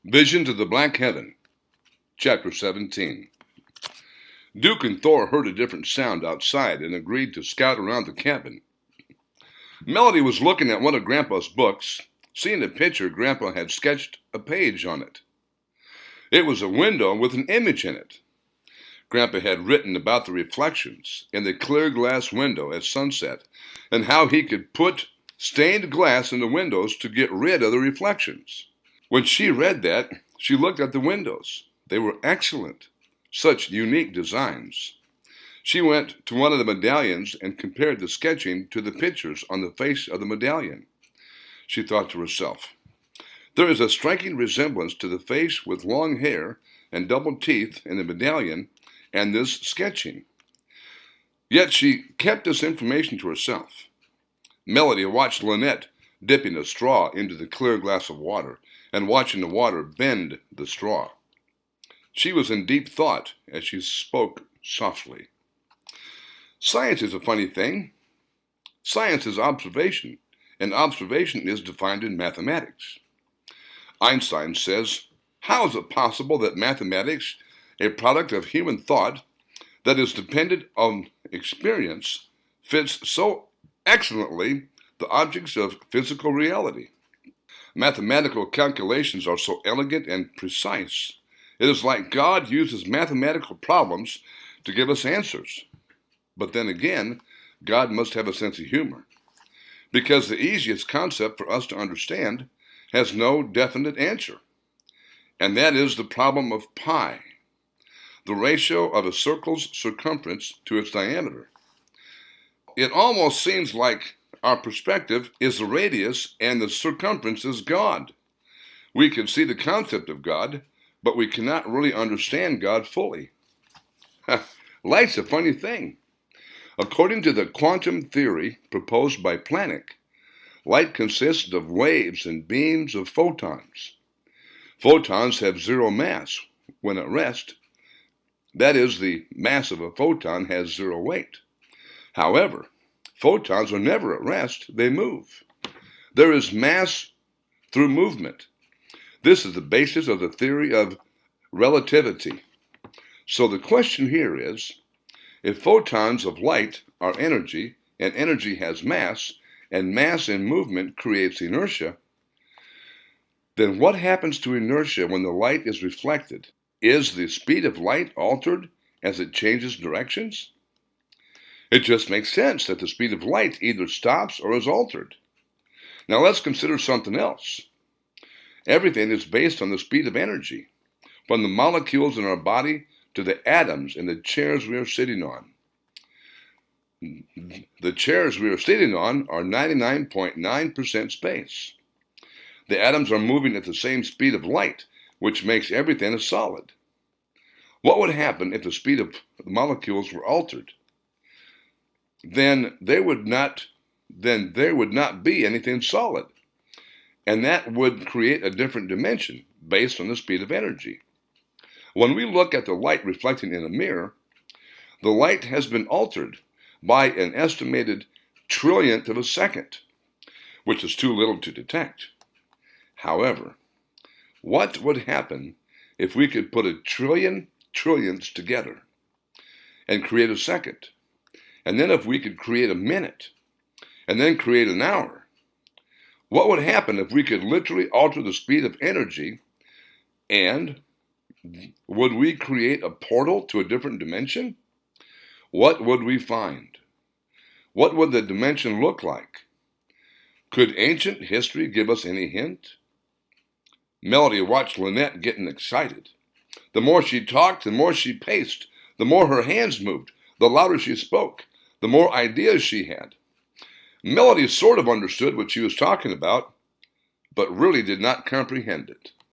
Visions of the Black Heaven, Chapter 17. Duke and Thor heard a different sound outside and agreed to scout around the cabin. Melody was looking at one of Grandpa's books, seeing a picture Grandpa had sketched a page on it. It was a window with an image in it. Grandpa had written about the reflections in the clear glass window at sunset and how he could put stained glass in the windows to get rid of the reflections. When she read that, she looked at the windows. They were excellent, such unique designs. She went to one of the medallions and compared the sketching to the pictures on the face of the medallion. She thought to herself, "There is a striking resemblance to the face with long hair and double teeth in the medallion and this sketching." Yet she kept this information to herself. Melody watched Lynette dipping a straw into the clear glass of water and watching the water bend the straw. She was in deep thought as she spoke softly. Science is a funny thing. Science is observation, and observation is defined in mathematics. Einstein says, "How is it possible that mathematics, a product of human thought that is dependent on experience, fits so excellently the objects of physical reality? Mathematical calculations are so elegant and precise. It is like God uses mathematical problems to give us answers. But then again, God must have a sense of humor, because the easiest concept for us to understand has no definite answer, and that is the problem of pi, the ratio of a circle's circumference to its diameter. It almost seems like our perspective is the radius and the circumference is God. We can see the concept of God, but we cannot really understand God fully. Light's a funny thing. According to the quantum theory proposed by Planck, light consists of waves and beams of photons. Photons have zero mass when at rest. That is, the mass of a photon has zero weight. However, photons are never at rest, they move. There is mass through movement. This is the basis of the theory of relativity. So the question here is, if photons of light are energy, and energy has mass, and mass in movement creates inertia, then what happens to inertia when the light is reflected? Is the speed of light altered as it changes directions? It just makes sense that the speed of light either stops or is altered. Now let's consider something else. Everything is based on the speed of energy, from the molecules in our body to the atoms in the chairs we are sitting on. The chairs we are sitting on are 99.9% space. The atoms are moving at the same speed of light, which makes everything a solid. What would happen if the speed of the molecules were altered? Then there would not be anything solid, and that would create a different dimension based on the speed of energy. When we look at the light reflecting in a mirror, the light has been altered by an estimated trillionth of a second, which is too little to detect. However, what would happen if we could put a trillion trillionths together and create a second? And then if we could create a minute, and then create an hour, what would happen if we could literally alter the speed of energy, and would we create a portal to a different dimension? What would we find? What would the dimension look like? Could ancient history give us any hint? Melody watched Lynette getting excited. The more she talked, the more she paced, the more her hands moved, the louder she spoke, the more ideas she had. Melody sort of understood what she was talking about, but really did not comprehend it.